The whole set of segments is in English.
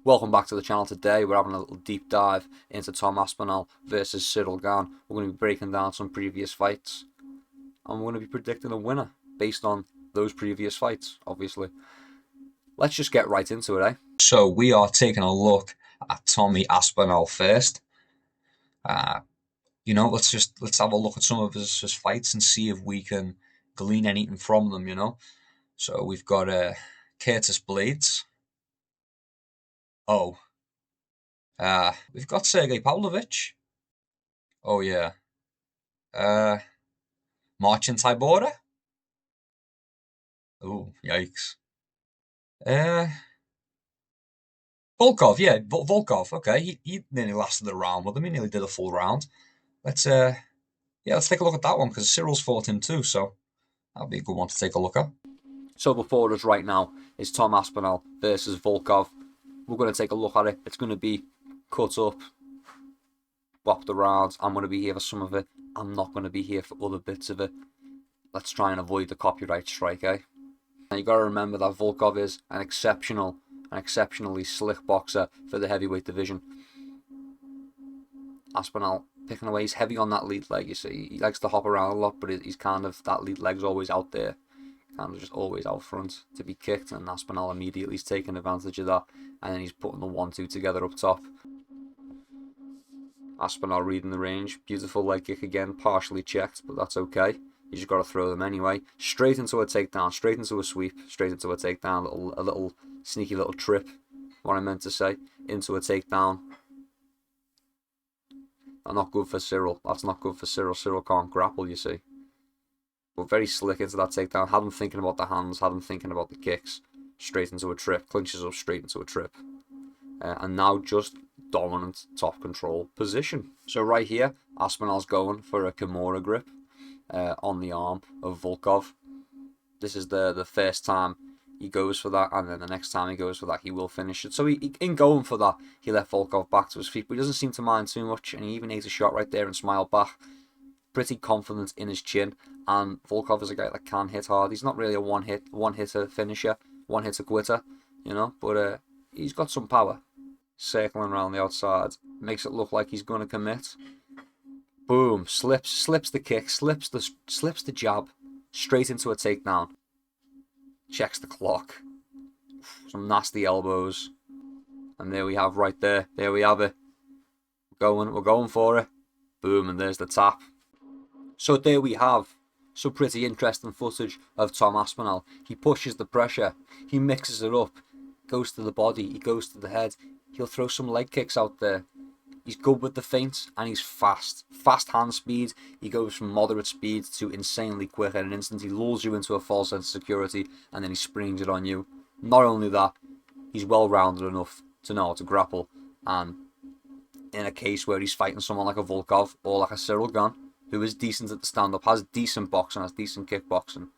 Welcome back to the channel. Today we're having a little deep dive into Tom Aspinall versus Ciryl Gane. We're going to be breaking down some previous fights and we're going to be predicting a winner based on those previous fights, obviously. Let's just get right into it, eh? So we are taking a look at Tommy Aspinall first. Let's have a look at some of his fights and see if we can glean anything from them. So we've got Curtis Blaydes. Oh, we've got Pavlovich. Oh yeah. Marcin Tybura. Oh, yikes. Volkov, yeah, Volkov. Okay, he nearly lasted the round with him. He nearly did a full round. Let's take a look at that one because Cyryl's fought him too, so that'll be a good one to take a look at. So before us right now is Tom Aspinall versus Volkov. We're going to take a look at it. It's going to be cut up, whopped around. I'm going to be here for some of it. I'm not going to be here for other bits of it. Let's try and avoid the copyright strike, eh? And you got to remember that Volkov is an exceptionally slick boxer for the heavyweight division. Aspinall picking away. He's heavy on that lead leg, you see. He likes to hop around a lot, but he's kind of, that lead leg's always out there. Kind of just always out front to be kicked, and Aspinall immediately is taking advantage of that, and then he's putting the 1-2 together up top. Aspinall reading the range. Beautiful leg kick again, partially checked, but that's okay. You just got to throw them anyway. Straight into a takedown, straight into a sweep, straight into a takedown. A little sneaky little trip, what I meant to say, into a takedown. Not good for Ciryl. That's not good for Ciryl. Ciryl can't grapple, you see. But very slick into that takedown. Had him thinking about the hands, had him thinking about the kicks. Straight into a trip, clinches up straight into a trip. And now just dominant top control position. So right here, Aspinall's going for a Kimura grip on the arm of Volkov. This is the first time he goes for that, and then the next time he goes for that, he will finish it. So in going for that, he left Volkov back to his feet, but he doesn't seem to mind too much, and he even ate a shot right there and smiled back. Pretty confident in his chin, and Volkov is a guy that can hit hard. He's not really a one-hitter finisher, one-hitter quitter, but he's got some power. Circling around the outside, makes it look like he's going to commit. Boom, slips the kick, slips the jab, straight into a takedown. Checks the clock. Some nasty elbows. And there we have right there. There we have it. We're going for it. Boom, and there's the tap. So there we have some pretty interesting footage of Tom Aspinall. He pushes the pressure. He mixes it up. Goes to the body. He goes to the head. He'll throw some leg kicks out there. He's good with the feints, and he's fast. Fast hand speed. He goes from moderate speed to insanely quick in an instant. He lulls you into a false sense of security, and then he springs it on you. Not only that, he's well-rounded enough to know how to grapple. And in a case where he's fighting someone like a Volkov or like a Ciryl Gane, who is decent at the stand-up, has decent boxing, has decent kickboxing,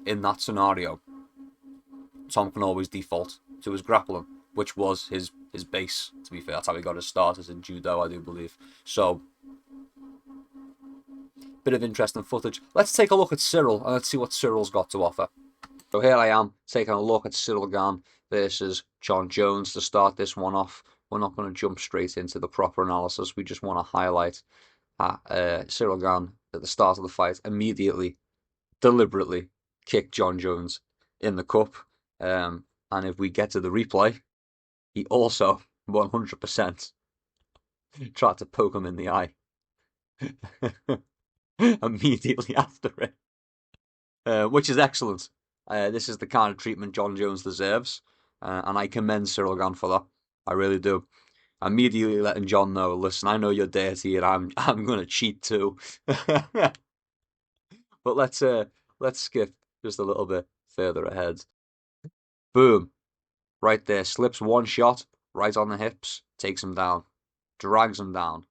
in that scenario, Tom can always default to his grappling, which was his base, to be fair. That's how he got his start, as in judo, I do believe. So, bit of interesting footage. Let's take a look at Ciryl, and let's see what Cyryl's got to offer. So here I am, taking a look at Ciryl Gane versus Jon Jones to start this one off. We're not going to jump straight into the proper analysis. We just want to highlight Ciryl Gane, at the start of the fight, immediately, deliberately kicked Jon Jones in the cup. And if we get to the replay, he also 100% tried to poke him in the eye immediately after it, which is excellent. This is the kind of treatment Jon Jones deserves, and I commend Ciryl Gane for that. I really do. Immediately letting Jon know, listen, I know you're dirty, and I'm going to cheat too. But let's skip just a little bit further ahead. Boom. Right there, slips one shot, right on the hips, takes him down, drags him down.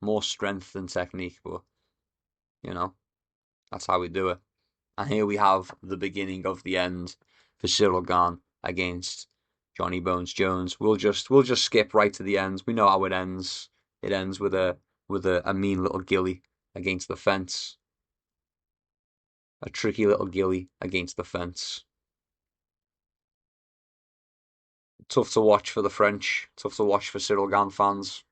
More strength than technique, but, that's how we do it. And here we have the beginning of the end for Ciryl Gane against Johnny Bones Jones. We'll just skip right to the end. We know how it ends. It ends with a mean little gilly against the fence. A tricky little gilly against the fence. Tough to watch for the French. Tough to watch for Ciryl Gane fans.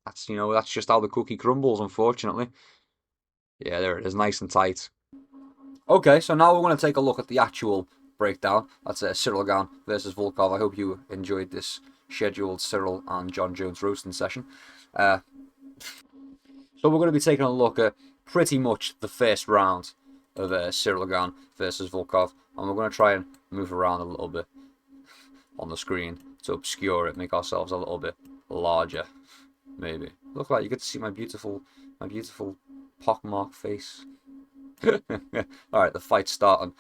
That's that's just how the cookie crumbles, unfortunately. Yeah, there it is, nice and tight. Okay, so now we're going to take a look at the actual breakdown. That's Ciryl Gane versus Volkov. I hope you enjoyed this scheduled Ciryl and John Jones roasting session. So we're going to be taking a look at pretty much the first round of Ciryl Gane versus Volkov, and we're going to try and move around a little bit on the screen to obscure it, make ourselves a little bit larger, maybe. Look like you get to see my beautiful pockmarked face. Alright, the fight's starting.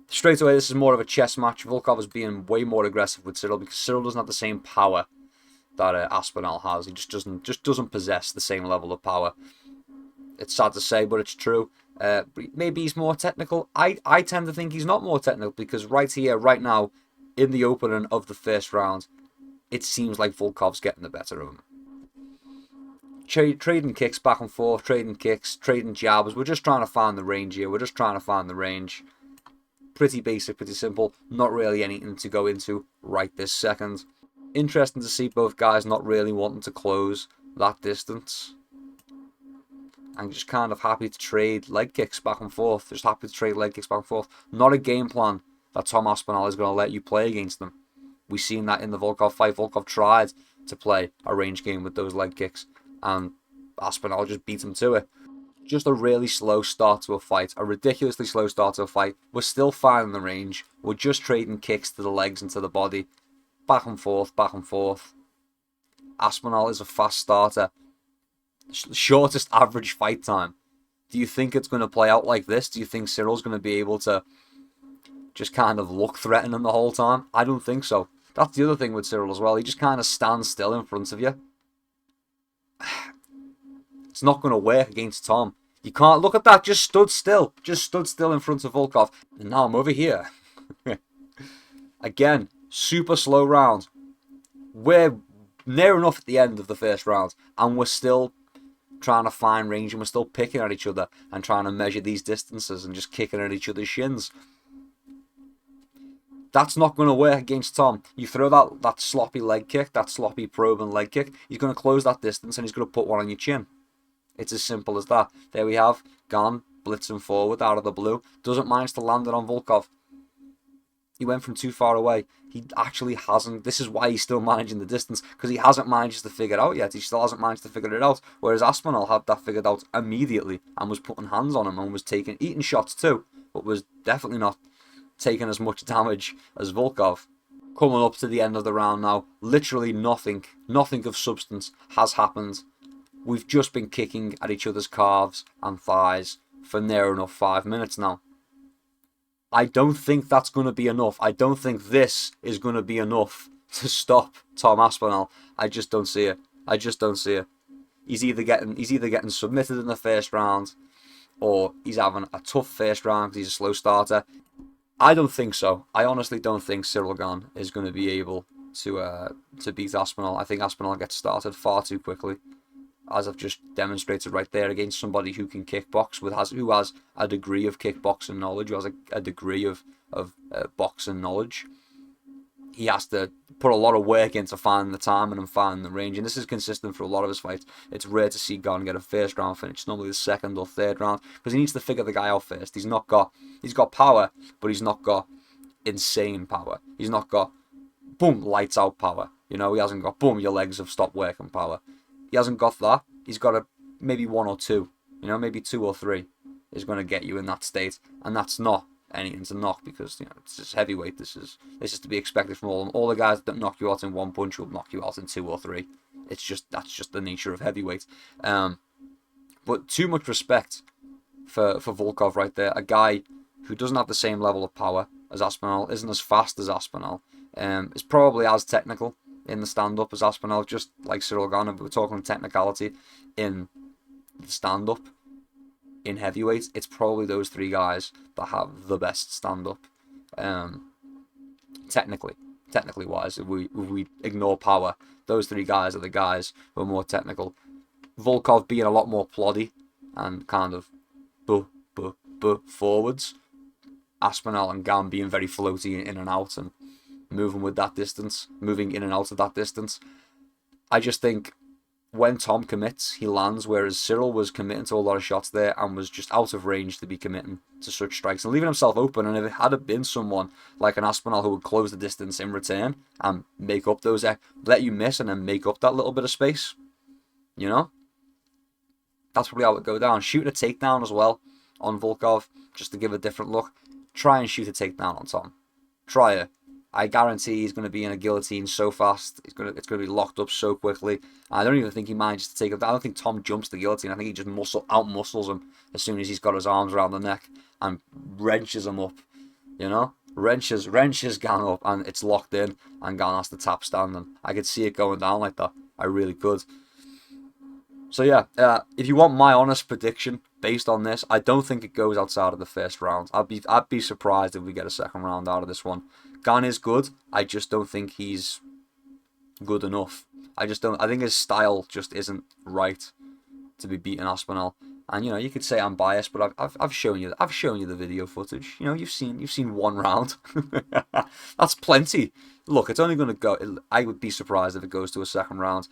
Straight away, this is more of a chess match. Volkov is being way more aggressive with Ciryl because Ciryl doesn't have the same power that Aspinall has. He just doesn't possess the same level of power. It's sad to say, but it's true. Maybe he's more technical. I tend to think he's not more technical because right here, right now, in the opening of the first round, it seems like Volkov's getting the better of him. Trading kicks back and forth, trading kicks, trading jabs. We're just trying to find the range here. We're just trying to find the range. Pretty basic, pretty simple. Not really anything to go into right this second. Interesting to see both guys not really wanting to close that distance. I'm just kind of happy to trade leg kicks back and forth. Just happy to trade leg kicks back and forth. Not a game plan that Tom Aspinall is going to let you play against them. We've seen that in the Volkov fight. Volkov tried to play a range game with those leg kicks, and Aspinall just beat him to it. Just a really slow start to a fight. A ridiculously slow start to a fight. We're still finding the range. We're just trading kicks to the legs and to the body. Back and forth, back and forth. Aspinall is a fast starter. Shortest average fight time. Do you think it's going to play out like this? Do you think Cyryl's going to be able to just kind of look threatening the whole time? I don't think so. That's the other thing with Ciryl as well. He just kind of stands still in front of you. It's not going to work against Tom. You can't look at that. Just stood still. Just stood still in front of Volkov. And now I'm over here. Again, super slow round. We're near enough at the end of the first round, and we're still trying to find range, and we're still picking at each other and trying to measure these distances and just kicking at each other's shins. That's not going to work against Tom. You throw that sloppy leg kick, that sloppy probing leg kick, he's going to close that distance and he's going to put one on your chin. It's as simple as that. There we have Gane blitzing forward out of the blue. Doesn't manage to land it on Volkov. He went from too far away. He actually hasn't. This is why he's still managing the distance, because he hasn't managed to figure it out yet. He still hasn't managed to figure it out. Whereas Aspinall had that figured out immediately and was putting hands on him and was eating shots too, but was definitely not taking as much damage as Volkov. Coming up to the end of the round now, literally nothing of substance has happened. We've just been kicking at each other's calves and thighs for near enough 5 minutes now. I don't think that's going to be enough. I don't think this is going to be enough to stop Tom Aspinall. I just don't see it. I just don't see it. He's either getting submitted in the first round, or he's having a tough first round because he's a slow starter. I don't think so. I honestly don't think Ciryl Gane is going to be able to beat Aspinall. I think Aspinall gets started far too quickly, as I've just demonstrated right there, against somebody who can kickbox, who has a degree of kickboxing knowledge, who has a degree of boxing knowledge. He has to put a lot of work into finding the timing and finding the range, and this is consistent for a lot of his fights. It's rare to see Gane get a first round finish. It's normally the second or third round, because he needs to figure the guy out first. He's got power, but he's not got insane power. He's not got boom, lights out power. He hasn't got boom, your legs have stopped working power. He hasn't got that. He's got maybe one or two, maybe two or three is going to get you in that state, and that's not anything to knock, because it's just heavyweight. This is to be expected from all of them. All the guys that knock you out in one punch will knock you out in two or three. That's just the nature of heavyweight. But too much respect for Volkov right there, a guy who doesn't have the same level of power as Aspinall, isn't as fast as Aspinall, is probably as technical in the stand-up as Aspinall, just like Ciryl Gane. We're talking technicality in the stand-up. In heavyweight, it's probably those three guys that have the best stand-up, technically wise. If we ignore power, those three guys are the guys who are more technical. Volkov being a lot more ploddy and kind of forwards. Aspinall and Gane being very floaty in and out and moving with that distance, moving in and out of that distance. I just think when Tom commits, he lands, whereas Ciryl was committing to a lot of shots there and was just out of range to be committing to such strikes and leaving himself open. And if it had been someone like an Aspinall who would close the distance in return and make up those, let you miss and then make up that little bit of space, you know, that's probably how it would go down. Shoot a takedown as well on Volkov, just to give a different look. Try and shoot a takedown on Tom. Try it. I guarantee he's going to be in a guillotine so fast. It's going to be locked up so quickly. I don't even think he manages to take it. I don't think Tom jumps the guillotine. I think he just out-muscles him as soon as he's got his arms around the neck and wrenches him up. You know? Wrenches Gane up, and it's locked in, and Gane has to tap standing. I could see it going down like that. I really could. So yeah, if you want my honest prediction based on this, I don't think it goes outside of the first round. I'd be surprised if we get a second round out of this one. Gane is good. I just don't think he's good enough. I think his style just isn't right to be beating Aspinall. And you know, you could say I'm biased, but I've shown you the video footage. You know, you've seen one round. That's plenty. Look, it's only going to go. I would be surprised if it goes to a second round.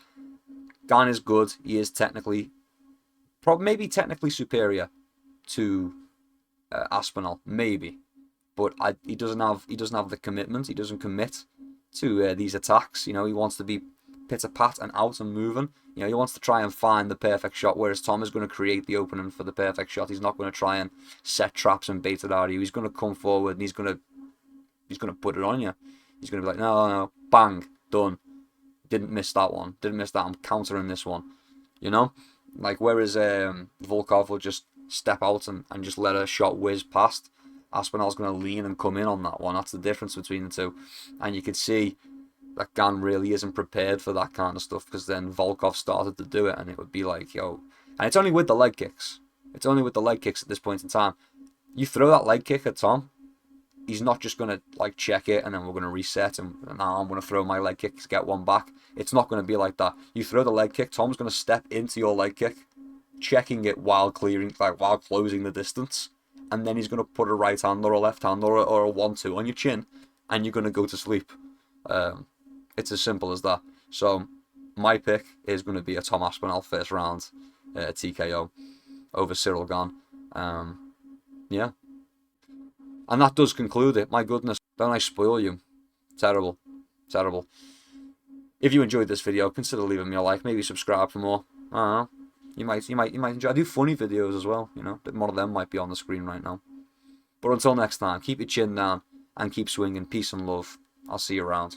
Gane is good. He is maybe technically superior to Aspinall, maybe, but he doesn't have the commitment. He doesn't commit to these attacks. You know, he wants to be pitter-pat and out and moving. You know, he wants to try and find the perfect shot, whereas Tom is going to create the opening for the perfect shot. He's not going to try and set traps and bait it out of you. He's going to come forward and he's going to put it on you. He's going to be like, no, bang, done. Didn't miss that one. I'm countering this one. You know? Like, whereas Volkov will just step out and just let a shot whiz past, Aspinall's going to lean and come in on that one. That's the difference between the two. And you could see that Gane really isn't prepared for that kind of stuff, because then Volkov started to do it, and it would be like, yo. And it's only with the leg kicks. It's only with the leg kicks at this point in time. You throw that leg kick at Tom, he's not just going to like check it and then we're going to reset and now I'm going to throw my leg kick to get one back. It's not going to be like that. You throw the leg kick, Tom's going to step into your leg kick, checking it while closing the distance, and then he's going to put a right hand or a left hand or a 1-2 on your chin, and you're going to go to sleep. It's as simple as that. So my pick is going to be a Tom Aspinall first round TKO over Ciryl Gane. Yeah. And that does conclude it. My goodness, don't I spoil you? Terrible. Terrible. If you enjoyed this video, consider leaving me a like. Maybe subscribe for more. I don't know. You might enjoy. I do funny videos as well, you know. A bit more of them might be on the screen right now. But until next time, keep your chin down and keep swinging. Peace and love. I'll see you around.